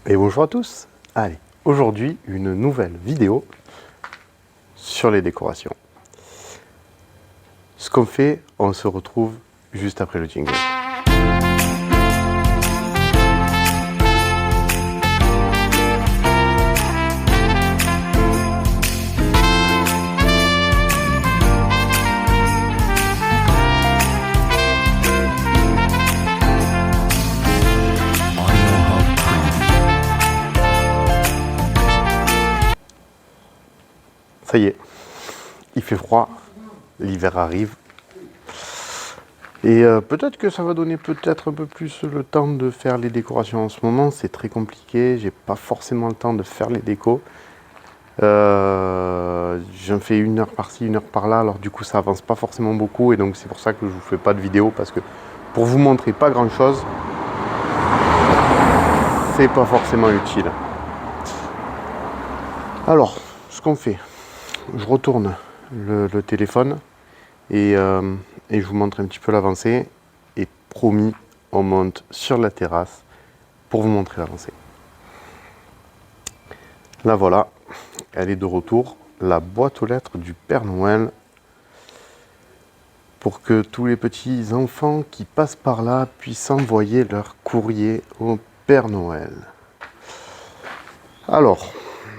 Et bonjour à tous. Allez, aujourd'hui une nouvelle vidéo sur les décorations. Ce qu'on fait, on se retrouve juste après le jingle. Ça y est, il fait froid, l'hiver arrive. Et peut-être que ça va donner peut-être un peu plus le temps de faire les décorations. En ce moment, c'est très compliqué, j'ai pas forcément le temps de faire les décos. J'en fais une heure par-ci, une heure par-là, alors du coup ça avance pas forcément beaucoup et donc c'est pour ça que je vous fais pas de vidéo parce que pour vous montrer pas grand-chose, c'est pas forcément utile. Alors, ce qu'on fait, je retourne le téléphone et je vous montre un petit peu l'avancée. Et promis, on monte sur la terrasse pour vous montrer l'avancée. Là voilà, elle est de retour, la boîte aux lettres du Père Noël, pour que tous les petits enfants qui passent par là puissent envoyer leur courrier au Père Noël. Alors,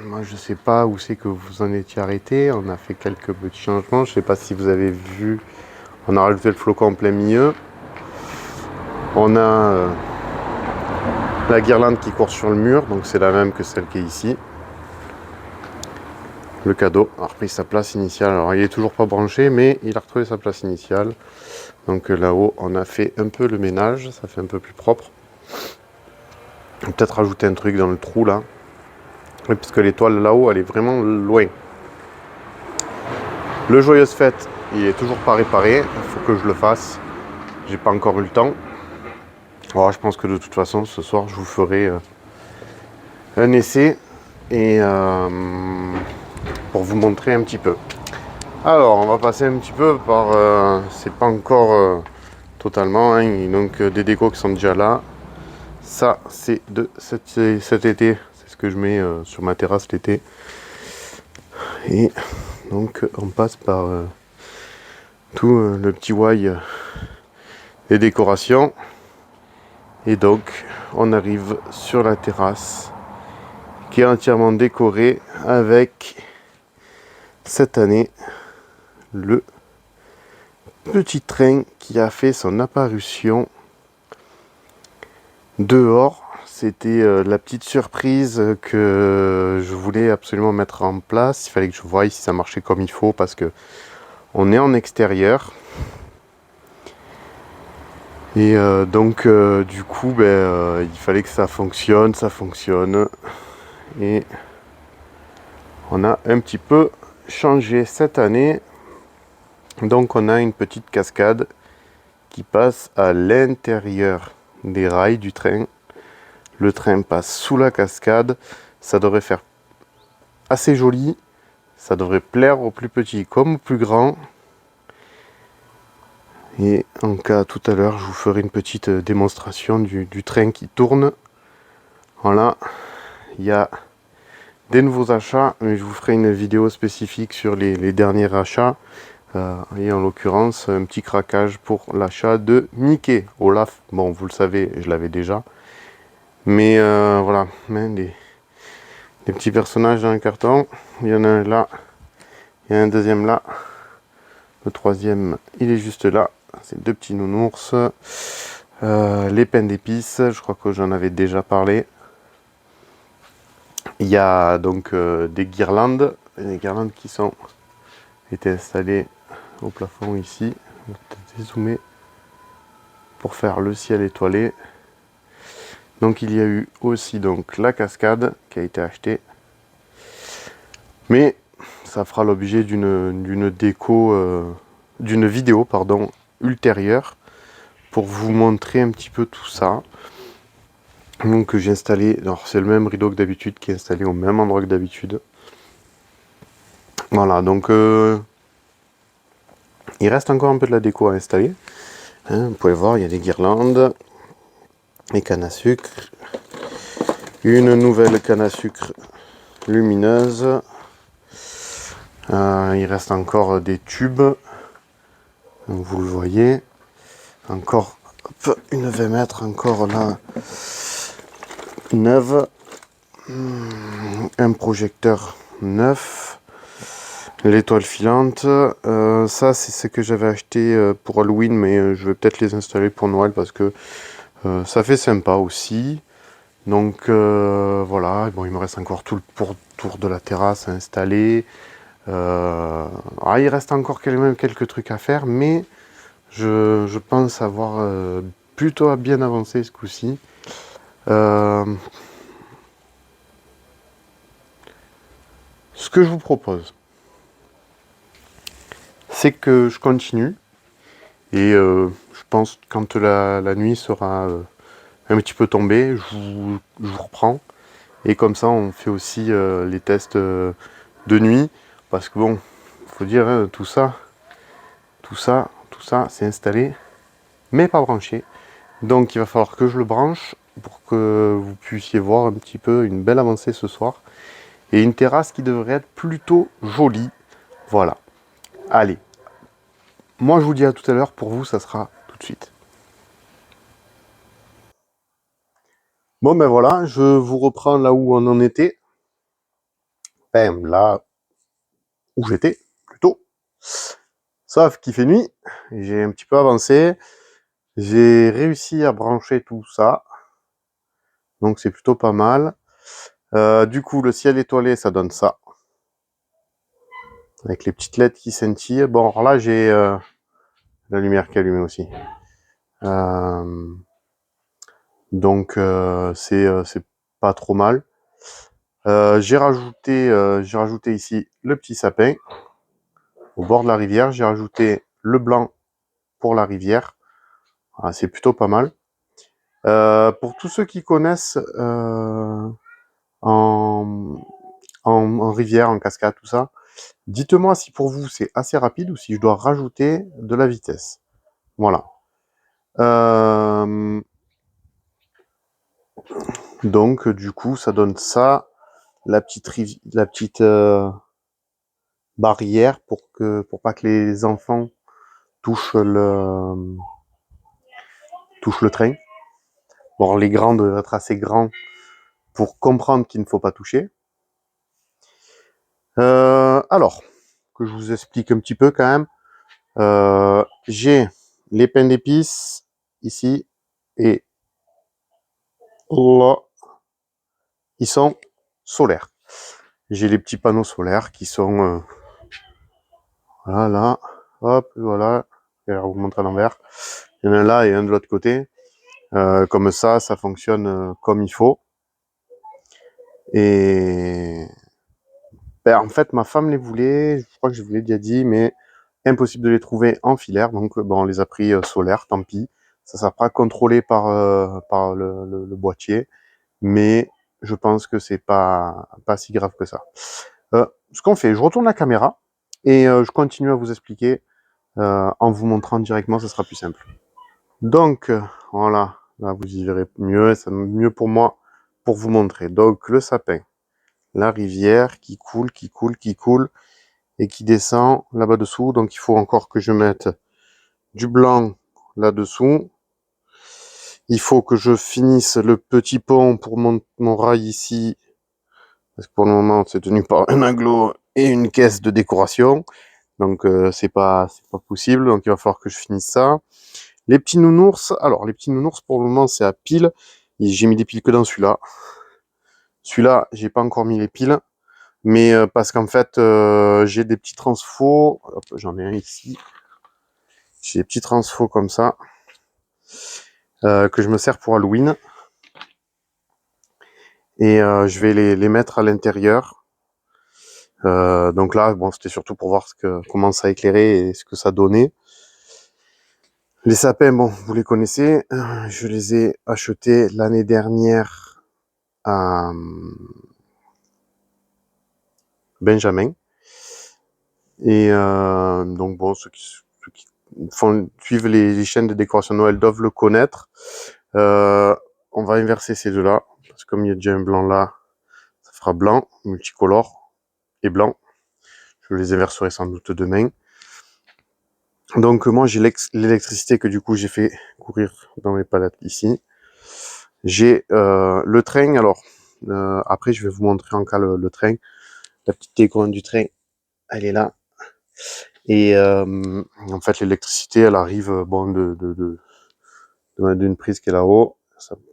moi je sais pas où c'est que vous en étiez arrêté, on a fait quelques petits changements, je sais pas si vous avez vu, on a rajouté le flocon en plein milieu, on a la guirlande qui court sur le mur, donc c'est la même que celle qui est ici. Le cadeau a repris sa place initiale, alors il est toujours pas branché mais il a retrouvé sa place initiale. Donc là-haut on a fait un peu le ménage, ça fait un peu plus propre. Peut-être rajouter un truc dans le trou là, oui, puisque l'étoile là-haut elle est vraiment loin. Le joyeuse fête il est toujours pas réparé, il faut que je le fasse, j'ai pas encore eu le temps. Alors je pense que de toute façon ce soir je vous ferai un essai et pour vous montrer un petit peu. Alors on va passer un petit peu par, c'est pas encore totalement, hein, donc des décos qui sont déjà là. Ça c'est de cet été, c'est ce que je mets sur ma terrasse l'été. Et donc on passe par tout le petit why des décorations. Et donc on arrive sur la terrasse qui est entièrement décorée avec cette année le petit train qui a fait son apparition dehors. C'était la petite surprise que je voulais absolument mettre en place. Il fallait que je voie si ça marchait comme il faut parce que on est en extérieur. Et donc du coup il fallait que ça fonctionne. Et on a un petit peu changé cette année. Donc on a une petite cascade qui passe à l'intérieur des rails du train. Le train passe sous la cascade. Ça devrait faire assez joli. Ça devrait plaire aux plus petits comme aux plus grands. Et en cas tout à l'heure, je vous ferai une petite démonstration du train qui tourne. Voilà. Il y a des nouveaux achats. Mais je vous ferai une vidéo spécifique sur les derniers achats. Et en l'occurrence, un petit craquage pour l'achat de Mickey. Olaf, bon, vous le savez, je l'avais déjà. Mais voilà, des petits personnages dans le carton. Il y en a un là, il y a un deuxième là. Le troisième, il est juste là. C'est deux petits nounours. Les pains d'épices, je crois que j'en avais déjà parlé. Il y a donc des guirlandes qui sont été installées au plafond ici. On va peut-être dézoomer pour faire le ciel étoilé. Donc il y a eu aussi donc la cascade qui a été achetée, mais ça fera l'objet d'une vidéo ultérieure pour vous montrer un petit peu tout ça. Donc j'ai installé, alors c'est le même rideau que d'habitude qui est installé au même endroit que d'habitude. Voilà, donc il reste encore un peu de la déco à installer. Hein, vous pouvez voir, il y a des guirlandes, les cannes à sucre. Une nouvelle canne à sucre lumineuse. Il reste encore des tubes. Donc vous le voyez. Encore hop, une 20 mètres, encore là. Neuve. Un projecteur neuf. L'étoile filante. Ça, c'est ce que j'avais acheté pour Halloween, mais je vais peut-être les installer pour Noël parce que ça fait sympa aussi. Donc voilà, bon, il me reste encore tout le tour de la terrasse à installer. Il reste encore quand même quelques trucs à faire, mais je pense avoir plutôt bien avancé ce coup-ci. Ce que je vous propose, c'est que je continue. Et je pense que quand la nuit sera un petit peu tombée, je vous reprends. Et comme ça, on fait aussi les tests de nuit. Parce que bon, faut dire, hein, tout ça, c'est installé, mais pas branché. Donc il va falloir que je le branche pour que vous puissiez voir un petit peu une belle avancée ce soir. Et une terrasse qui devrait être plutôt jolie. Voilà. Allez. Moi je vous dis à tout à l'heure, pour vous ça sera tout de suite. Bon ben voilà, je vous reprends là où on en était. Ben là où j'étais, plutôt. Sauf qu'il fait nuit, j'ai un petit peu avancé. J'ai réussi à brancher tout ça. Donc c'est plutôt pas mal. Du coup, le ciel étoilé, ça donne ça. Avec les petites LED qui scintillent. Bon, alors là, j'ai la lumière qui est allumée aussi. Donc c'est pas trop mal. J'ai rajouté ici le petit sapin au bord de la rivière. J'ai rajouté le blanc pour la rivière. Voilà, c'est plutôt pas mal. Pour tous ceux qui connaissent en, en rivière, en cascade, tout ça, dites-moi si pour vous c'est assez rapide ou si je dois rajouter de la vitesse. Voilà. Donc du coup, ça donne ça, la petite barrière pour pas que les enfants touchent le train. Bon, les grands doivent être assez grands pour comprendre qu'il ne faut pas toucher. Alors, que je vous explique un petit peu quand même. J'ai les pains d'épices ici et là, ils sont solaires. J'ai les petits panneaux solaires qui sont voilà, là, hop, voilà. Je vais vous montrer à l'envers. Il y en a un là et un de l'autre côté. Comme ça fonctionne comme il faut. Et ben, en fait, ma femme les voulait, je crois que je vous l'ai déjà dit, mais impossible de les trouver en filaire, donc bon, on les a pris solaires, tant pis. Ça sera pas contrôlé par le boîtier, mais je pense que c'est pas si grave que ça. Ce qu'on fait, je retourne la caméra et je continue à vous expliquer en vous montrant directement, ce sera plus simple. Donc, voilà, là vous y verrez mieux, c'est mieux pour moi pour vous montrer. Donc, le sapin, la rivière qui coule, et qui descend là-bas dessous. Donc, il faut encore que je mette du blanc là-dessous. Il faut que je finisse le petit pont pour mon rail ici, parce que pour le moment, c'est tenu par un aglo et une caisse de décoration. Donc, c'est pas possible. Donc, il va falloir que je finisse ça. Les petits nounours, alors les petits nounours pour le moment c'est à pile. J'ai mis des piles que dans celui-là. Celui-là, j'ai pas encore mis les piles, mais parce qu'en fait j'ai des petits transfos. Hop, j'en ai un ici. J'ai des petits transfos comme ça que je me sers pour Halloween et je vais les mettre à l'intérieur. Donc là, bon, c'était surtout pour voir comment ça éclairait et ce que ça donnait. Les sapins, bon, vous les connaissez. Je les ai achetés l'année dernière à Benjamin. Et donc bon, ceux qui suivent les chaînes de décoration Noël doivent le connaître. On va inverser ces deux-là. parce que comme il y a déjà un blanc là, ça fera blanc, multicolore et blanc. Je les inverserai sans doute demain. Donc moi j'ai l'électricité que du coup j'ai fait courir dans mes palettes ici. J'ai le train, alors après je vais vous montrer en cas le train. La petite télécommande du train, elle est là. Et en fait l'électricité elle arrive bon d'une prise qui est là-haut.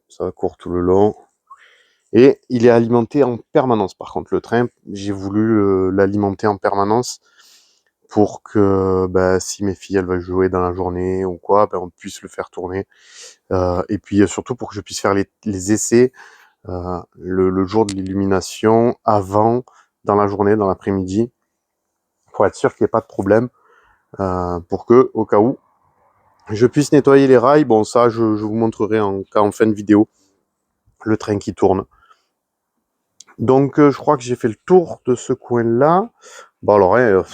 Ça court tout le long. Et il est alimenté en permanence. Par contre, le train, j'ai voulu l'alimenter en permanence pour que si mes filles elles veulent jouer dans la journée ou quoi, on puisse le faire tourner. Et puis surtout pour que je puisse faire les essais le jour de l'illumination, avant, dans la journée, dans l'après-midi, pour être sûr qu'il n'y ait pas de problème, pour que, au cas où, je puisse nettoyer les rails. Bon, ça, je vous montrerai en fin de vidéo, le train qui tourne. Donc, je crois que j'ai fait le tour de ce coin-là. Bon, alors,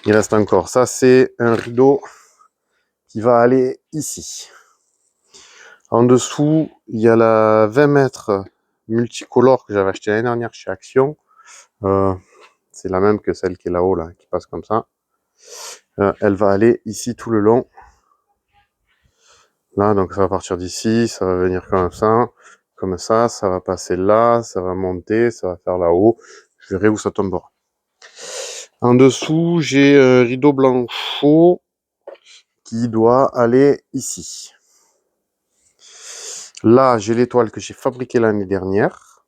il reste encore. Ça, c'est un rideau qui va aller ici. En dessous, il y a la 20 mètres multicolore que j'avais acheté l'année dernière chez Action. C'est la même que celle qui est là-haut, là, qui passe comme ça. Elle va aller ici tout le long. Là, donc ça va partir d'ici, ça va venir comme ça va passer là, ça va monter, ça va faire là-haut. Je verrai où ça tombera. En dessous, j'ai un rideau blanc chaud qui doit aller ici. Là, j'ai l'étoile que j'ai fabriquée l'année dernière.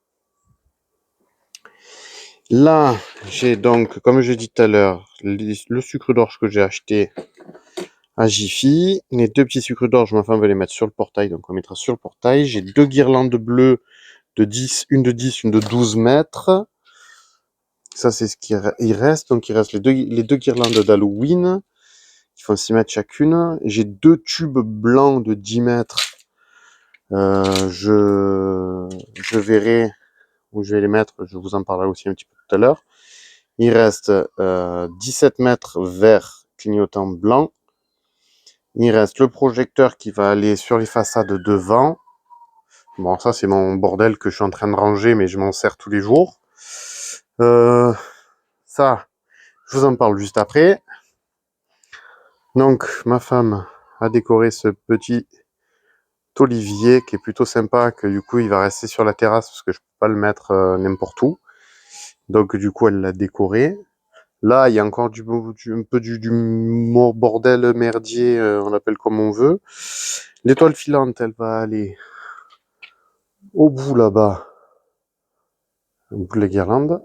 Là, j'ai donc, comme je dis tout à l'heure, le sucre d'orge que j'ai acheté à Jiffy. Les deux petits sucres d'orge, ma femme veut les mettre sur le portail, donc on mettra sur le portail. J'ai deux guirlandes bleues de 10, une de 10, une de 12 mètres. Ça, c'est ce qui reste. Donc, il reste les deux guirlandes d'Halloween qui font 6 mètres chacune. J'ai deux tubes blancs de 10 mètres. Je verrai où je vais les mettre. Je vous en parlerai aussi un petit peu tout à l'heure. Il reste 17 mètres vert clignotant blanc. Il reste le projecteur qui va aller sur les façades devant. Bon, ça, c'est mon bordel que je suis en train de ranger, mais je m'en sers tous les jours. Ça, je vous en parle juste après. Donc, ma femme a décoré ce petit olivier qui est plutôt sympa, que du coup, il va rester sur la terrasse parce que je peux pas le mettre n'importe où. Donc, du coup, elle l'a décoré. Là, il y a encore un peu du bordel merdier, on l'appelle comme on veut. L'étoile filante, elle va aller au bout là-bas, au bout de la guirlande.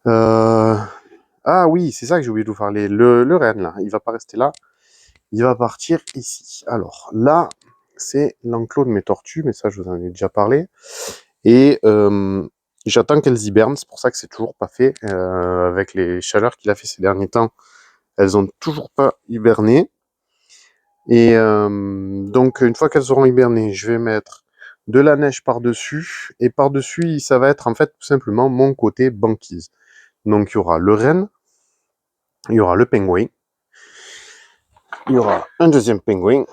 Ah oui, c'est ça que j'ai oublié de vous parler. Le renne, là, il va pas rester là. Il va partir ici. Alors, là, c'est l'enclos de mes tortues, mais ça, je vous en ai déjà parlé. Et j'attends qu'elles hibernent, c'est pour ça que c'est toujours pas fait. Avec les chaleurs qu'il a fait ces derniers temps, elles ont toujours pas hiberné. Et donc, une fois qu'elles auront hiberné, je vais mettre de la neige par-dessus. Et par-dessus, ça va être en fait tout simplement mon côté banquise. Donc, il y aura le renne, il y aura le pingouin, il y aura un deuxième pingouin,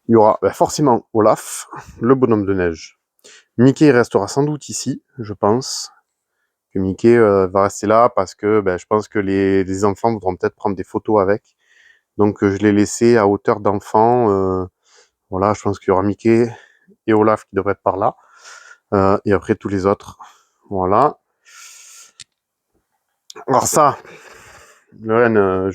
il y aura forcément Olaf, le bonhomme de neige. Mickey restera sans doute ici, je pense. Que Mickey va rester là parce que je pense que les enfants voudront peut-être prendre des photos avec. Donc je l'ai laissé à hauteur d'enfant. Voilà, je pense qu'il y aura Mickey et Olaf qui devraient être par là. Et après tous les autres. Voilà. Alors ça, Lorraine,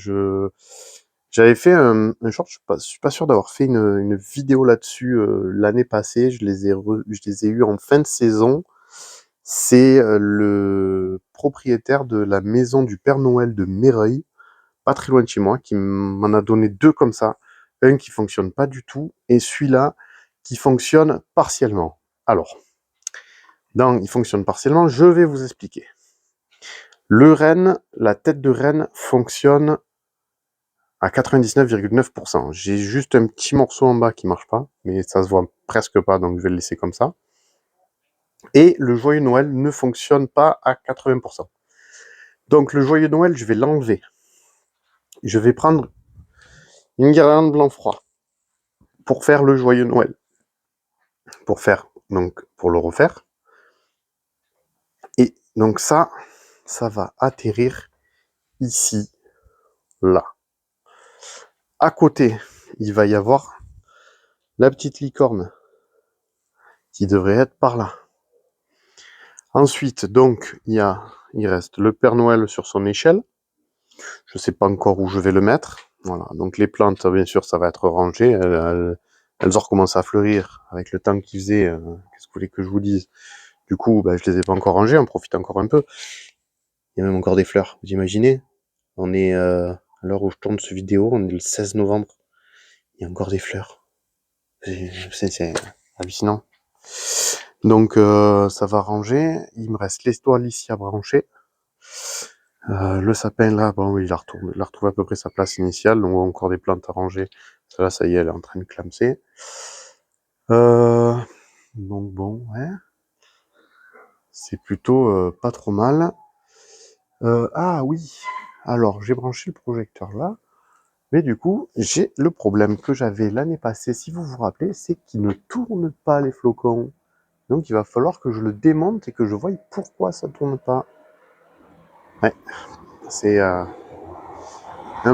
j'avais fait un short, je suis pas sûr d'avoir fait une vidéo là-dessus l'année passée. Je les ai eus en fin de saison. C'est le propriétaire de la maison du Père Noël de Méreuil, pas très loin de chez moi, qui m'en a donné deux comme ça. Un qui fonctionne pas du tout et celui-là qui fonctionne partiellement. Alors, il fonctionne partiellement, je vais vous expliquer. Le renne, la tête de renne fonctionne à 99,9%. J'ai juste un petit morceau en bas qui marche pas, mais ça se voit presque pas, donc je vais le laisser comme ça. Et le joyeux Noël ne fonctionne pas à 80%. Donc le joyeux Noël, je vais l'enlever. Je vais prendre une guirlande blanc froid pour faire le joyeux Noël. pour le refaire. Et donc ça va atterrir ici, là. À côté, il va y avoir la petite licorne qui devrait être par là. Ensuite, donc, il reste le Père Noël sur son échelle. Je sais pas encore où je vais le mettre. Voilà. Donc les plantes, bien sûr, ça va être rangé. Elles ont recommencé à fleurir avec le temps qu'il faisait. Qu'est-ce que vous voulez que je vous dise? Du coup, je les ai pas encore rangées. On profite encore un peu. Il y a même encore des fleurs. Vous imaginez? On est à l'heure où je tourne cette vidéo, on est le 16 novembre. Il y a encore des fleurs. C'est hallucinant. Donc ça va ranger. Il me reste l'étoile ici à brancher. Le sapin là, bon, il a retrouvé à peu près sa place initiale, donc encore des plantes à ranger. Ça, là, ça y est, elle est en train de clamser. Donc bon, ouais. C'est plutôt pas trop mal. Ah oui, alors j'ai branché le projecteur là, mais du coup, j'ai le problème que j'avais l'année passée, si vous vous rappelez, c'est qu'il ne tourne pas les flocons. Donc il va falloir que je le démonte et que je voie pourquoi ça tourne pas. Ouais, c'est un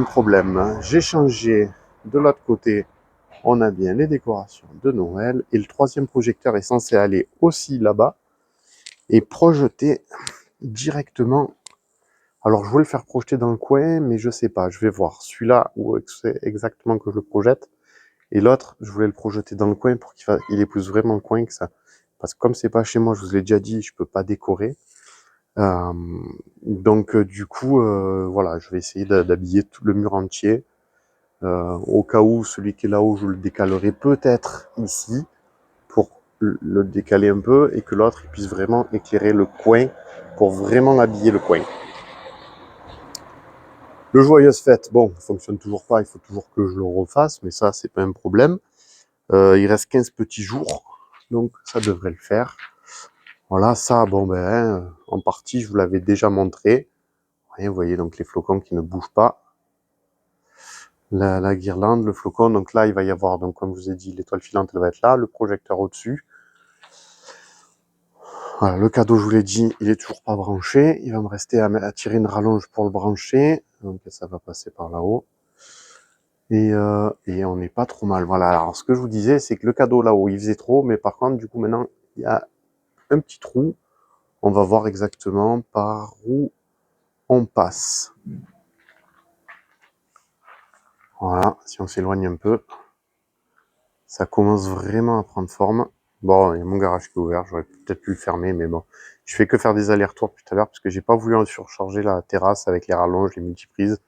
problème. J'ai changé de l'autre côté. On a bien les décorations de Noël. Et le troisième projecteur est censé aller aussi là-bas et projeter directement. Alors je voulais le faire projeter dans le coin, mais je sais pas. Je vais voir. Celui-là, où c'est exactement que je le projette. Et l'autre, je voulais le projeter dans le coin pour qu'il épouse vraiment le coin que ça. Parce que comme c'est pas chez moi, je vous l'ai déjà dit, je peux pas décorer. Euh, donc du coup, voilà, je vais essayer d'habiller tout le mur entier. Au cas où celui qui est là-haut, je le décalerai peut-être ici pour le décaler un peu et que l'autre puisse vraiment éclairer le coin pour vraiment habiller le coin. Le joyeuse fête, bon, il fonctionne toujours pas, il faut toujours que je le refasse, mais ça, c'est pas un problème. Il reste 15 petits jours, donc ça devrait le faire. Voilà, ça, bon, en partie, je vous l'avais déjà montré. Vous voyez, donc les flocons qui ne bougent pas. La guirlande, le flocon, donc là, il va y avoir, donc comme je vous ai dit, l'étoile filante, elle va être là, le projecteur au-dessus. Voilà, le cadeau, je vous l'ai dit, il est toujours pas branché. Il va me rester à tirer une rallonge pour le brancher. Donc ça va passer par là-haut. Et on n'est pas trop mal. Voilà, alors ce que je vous disais, c'est que le cadeau là-haut, il faisait trop, mais par contre, du coup, maintenant, il y a un petit trou. On va voir exactement par où on passe. Voilà, si on s'éloigne un peu, ça commence vraiment à prendre forme. Bon, il y a mon garage qui est ouvert, j'aurais peut-être pu le fermer, mais bon. Je fais que faire des allers-retours tout à l'heure, parce que j'ai pas voulu surcharger la terrasse avec les rallonges, les multiprises.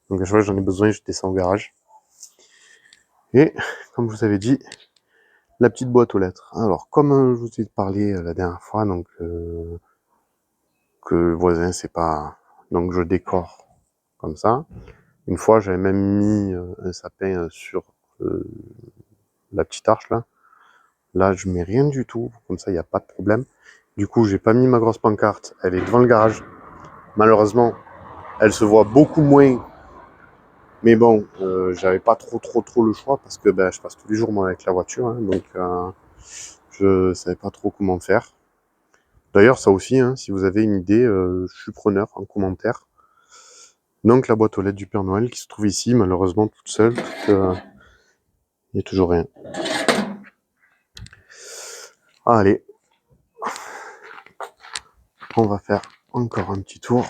Donc à chaque fois que j'en ai besoin, je descends au garage. Et, comme je vous avais dit, la petite boîte aux lettres. Alors, comme je vous ai parlé la dernière fois, donc que le voisin, c'est pas... Donc je décore comme ça. Une fois, j'avais même mis un sapin sur la petite arche, là. Là, je mets rien du tout, comme ça, il n'y a pas de problème. Du coup, j'ai pas mis ma grosse pancarte, elle est devant le garage. Malheureusement, elle se voit beaucoup moins. Mais bon, j'avais pas trop le choix parce que je passe tous les jours moi avec la voiture, hein, donc je savais pas trop comment faire. D'ailleurs, ça aussi, hein, si vous avez une idée, je suis preneur en commentaire. Donc la boîte aux lettres du Père Noël qui se trouve ici, malheureusement toute seule, il n'y a toujours rien. Allez, on va faire encore un petit tour.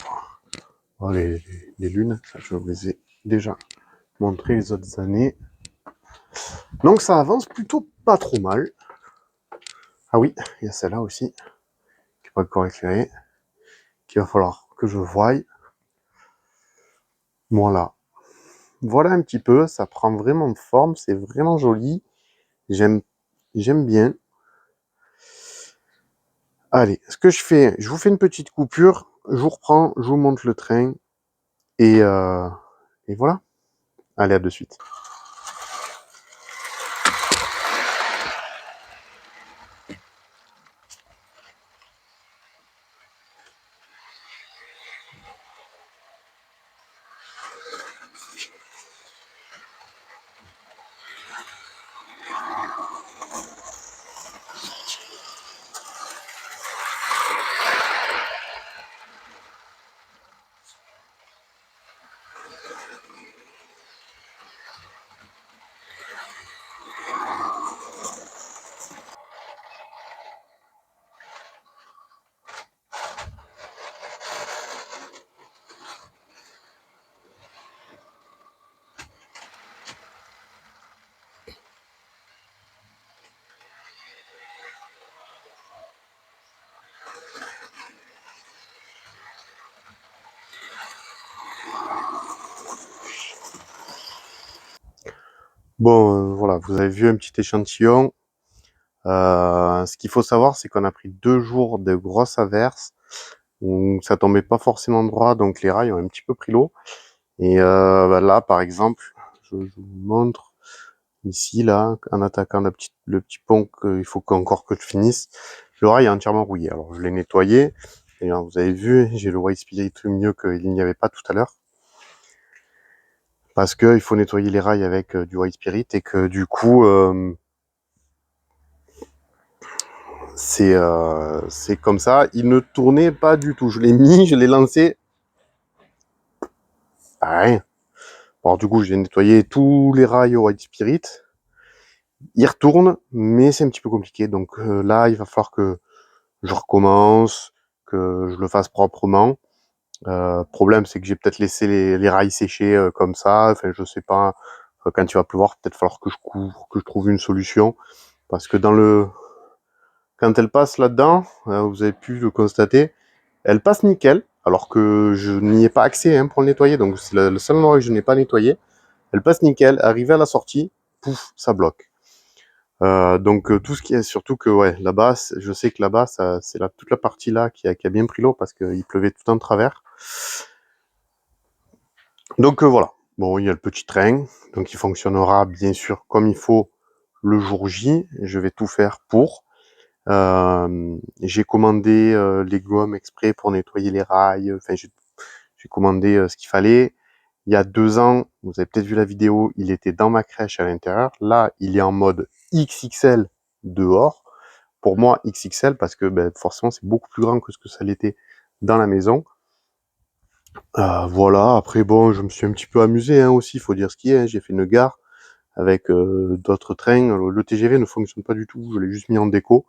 Oh, les lunes, ça je vous les ai déjà montré les autres années. Donc ça avance plutôt pas trop mal. Ah oui, il y a celle-là aussi, qui n'est pas encore éclairée, qu'il va falloir que je voie. Voilà. Voilà un petit peu, ça prend vraiment forme, c'est vraiment joli. J'aime bien. Allez, ce que je fais, je vous fais une petite coupure, je vous reprends, je vous montre le train, et voilà. Allez, à de suite. Bon, voilà, vous avez vu un petit échantillon. Ce qu'il faut savoir, c'est qu'on a pris 2 jours de grosses averses où ça tombait pas forcément droit, donc les rails ont un petit peu pris l'eau. Et bah là, par exemple, je vous montre ici, là, en attaquant le petit pont qu'il faut encore que je finisse, le rail est entièrement rouillé. Alors je l'ai nettoyé, et alors, vous avez vu, j'ai le White Spirit mieux qu'il n'y avait pas tout à l'heure. Parce que il faut nettoyer les rails avec du White Spirit et que du coup, c'est comme ça. Il ne tournait pas du tout. Je l'ai mis, je l'ai lancé. Rien. Alors du coup, j'ai nettoyé tous les rails au White Spirit. Il retourne, mais c'est un petit peu compliqué. Donc là, il va falloir que je recommence, que je le fasse proprement. Problème, c'est que j'ai peut-être laissé les rails sécher comme ça. Enfin, je sais pas. Quand il va pleuvoir, peut-être falloir que je couvre, que je trouve une solution. Parce que quand elle passe là-dedans, vous avez pu le constater, elle passe nickel, alors que je n'y ai pas accès pour le nettoyer. Donc c'est le seul endroit que je n'ai pas nettoyé. Elle passe nickel, arrivé à la sortie, pouf, ça bloque. Donc tout ce qui est surtout que ouais, là-bas, je sais que là-bas, c'est toute la partie là qui a bien pris l'eau parce qu'il pleuvait tout en travers. Donc voilà. Bon, il y a le petit train, donc il fonctionnera bien sûr comme il faut le jour J. Je vais tout faire pour. J'ai commandé les gommes exprès pour nettoyer les rails. Enfin, j'ai commandé ce qu'il fallait. Il y a 2 ans, vous avez peut-être vu la vidéo, il était dans ma crèche à l'intérieur. Là, il est en mode XXL dehors. Pour moi, XXL parce que forcément, c'est beaucoup plus grand que ce que ça l'était dans la maison. Voilà, après bon, je me suis un petit peu amusé aussi, il faut dire ce qui est. J'ai fait une gare avec d'autres trains. Le TGV ne fonctionne pas du tout, je l'ai juste mis en déco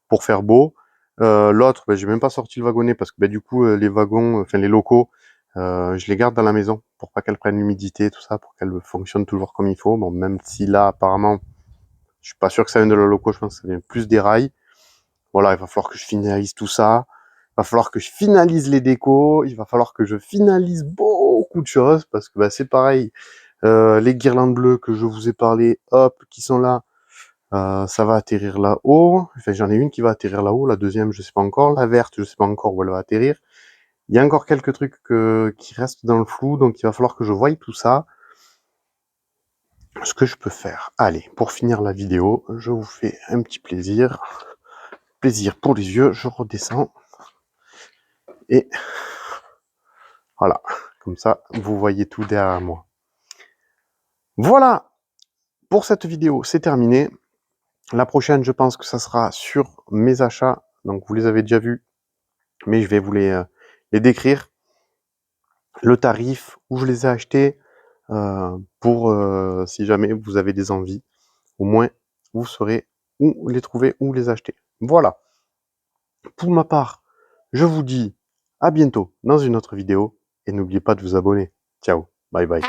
pour faire beau. L'autre, j'ai même pas sorti le wagonnet parce que du coup, les wagons, enfin les locaux, je les garde dans la maison pour pas qu'elles prennent l'humidité, tout ça, pour qu'elles fonctionnent toujours comme il faut. Bon, même si là, apparemment, je suis pas sûr que ça vienne de la loco, je pense que ça vient plus des rails. Voilà, il va falloir que je finalise tout ça. Il va falloir que je finalise les décos. Il va falloir que je finalise beaucoup de choses parce que c'est pareil. Les guirlandes bleues que je vous ai parlé, hop, qui sont là, ça va atterrir là-haut. Enfin, j'en ai une qui va atterrir là-haut, la deuxième, je sais pas encore. La verte, je sais pas encore où elle va atterrir. Il y a encore quelques trucs qui restent dans le flou, donc il va falloir que je voie tout ça. Ce que je peux faire. Allez, pour finir la vidéo, je vous fais un petit plaisir. Plaisir pour les yeux, je redescends. Et voilà, comme ça, vous voyez tout derrière moi. Voilà, pour cette vidéo, c'est terminé. La prochaine, je pense que ça sera sur mes achats. Donc, vous les avez déjà vus, mais je vais vous les décrire. Le tarif, où je les ai achetés, pour si jamais vous avez des envies. Au moins, vous saurez où les trouver, où les acheter. Voilà. Pour ma part, je vous dis à bientôt dans une autre vidéo et n'oubliez pas de vous abonner. Ciao, bye bye.